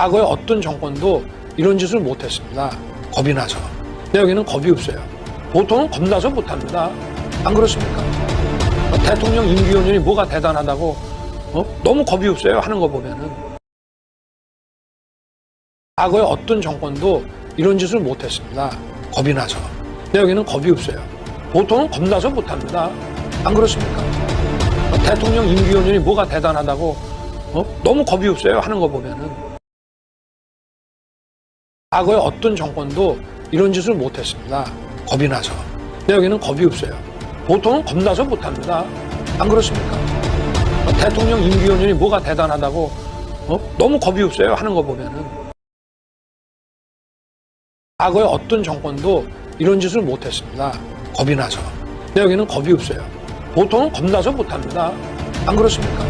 과거의 어떤 정권도 이런 짓을 못했습니다. 겁이 나서. 근데 여기는 겁이 없어요. 보통은 겁나서 못합니다. 안 그렇습니까? 대통령 임기연연이 뭐가 대단하다고 너무 겁이 없어요 하는 거 보면은. 과거의 어떤 정권도 이런 짓을 못했습니다. 겁이 나서. 근데 여기는 겁이 없어요. 보통은 겁나서 못합니다. 안 그렇습니까? 대통령 임기연연이 뭐가 대단하다고 너무 겁이 없어요 하는 거 보면은. 과거의 어떤 정권도 이런 짓을 못했습니다. 겁이 나서. 근데 여기는 겁이 없어요. 보통은 겁나서 못합니다. 안 그렇습니까? 대통령 임기연연이 뭐가 대단하다고 너무 겁이 없어요 하는 거 보면은. 과거의 어떤 정권도 이런 짓을 못했습니다. 겁이 나서. 근데 여기는 겁이 없어요. 보통은 겁나서 못합니다. 안 그렇습니까?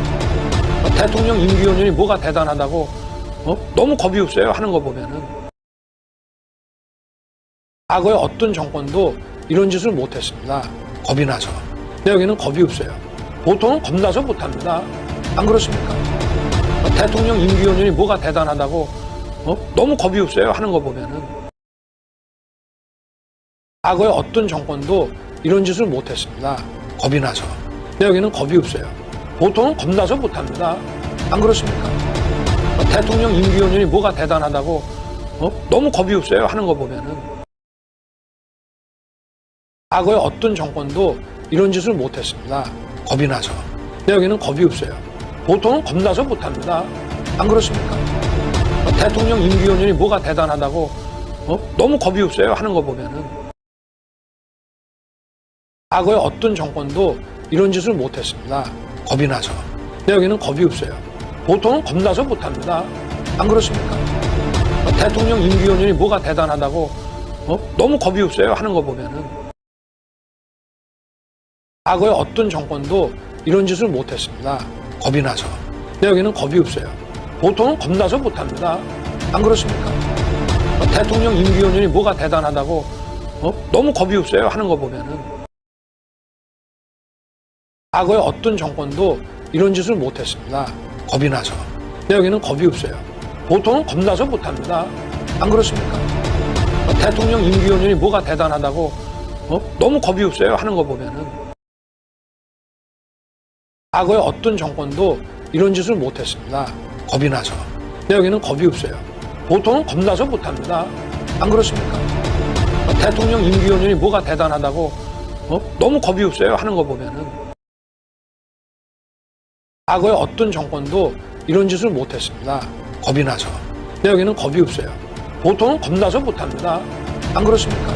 대통령 임기연연이 뭐가 대단하다고 너무 겁이 없어요 하는 거 보면은. 과거의 어떤 정권도 이런 짓을 못했습니다. 겁이 나서. 근데 여기는 겁이 없어요. 보통은 겁나서 못합니다. 안 그렇습니까? 대통령 임기연연이 뭐가 대단하다고 너무 겁이 없어요 하는 거 보면은. 과거의 어떤 정권도 이런 짓을 못했습니다. 겁이 나서. 근데 여기는 겁이 없어요. 보통은 겁나서 못합니다. 안 그렇습니까? 대통령 임기연연이 뭐가 대단하다고 너무 겁이 없어요 하는 거 보면은. 과거의 어떤 정권도 이런 짓을 못했습니다. 겁이 나서. 근데 여기는 겁이 없어요. 보통은 겁나서 못합니다. 안 그렇습니까? 대통령 임기연연이 뭐가 대단하다고 너무 겁이 없어요 하는 거 보면은. 과거의 어떤 정권도 이런 짓을 못했습니다. 겁이 나서. 근데 여기는 겁이 없어요. 보통은 겁나서 못합니다. 안 그렇습니까? 대통령 임기연연이 뭐가 대단하다고 너무 겁이 없어요 하는 거 보면은. 과거의 어떤 정권도 이런 짓을 못했습니다. 겁이 나서. 근데 여기는 겁이 없어요. 보통은 겁나서 못합니다. 안 그렇습니까? 대통령 임기연연이 뭐가 대단하다고 너무 겁이 없어요 하는 거 보면은. 과거의 어떤 정권도 이런 짓을 못했습니다. 겁이 나서. 근데 여기는 겁이 없어요. 보통은 겁나서 못합니다. 안 그렇습니까? 대통령 임기연연이 뭐가 대단하다고 너무 겁이 없어요 하는 거 보면은. 과거의 어떤 정권도 이런 짓을 못했습니다. 겁이 나서. 근데 여기는 겁이 없어요. 보통은 겁나서 못합니다. 안 그렇습니까? 대통령 임기연연이 뭐가 대단하다고 너무 겁이 없어요 하는 거 보면은. 과거의 어떤 정권도 이런 짓을 못했습니다. 겁이 나서. 근데 여기는 겁이 없어요. 보통은 겁나서 못합니다. 안 그렇습니까?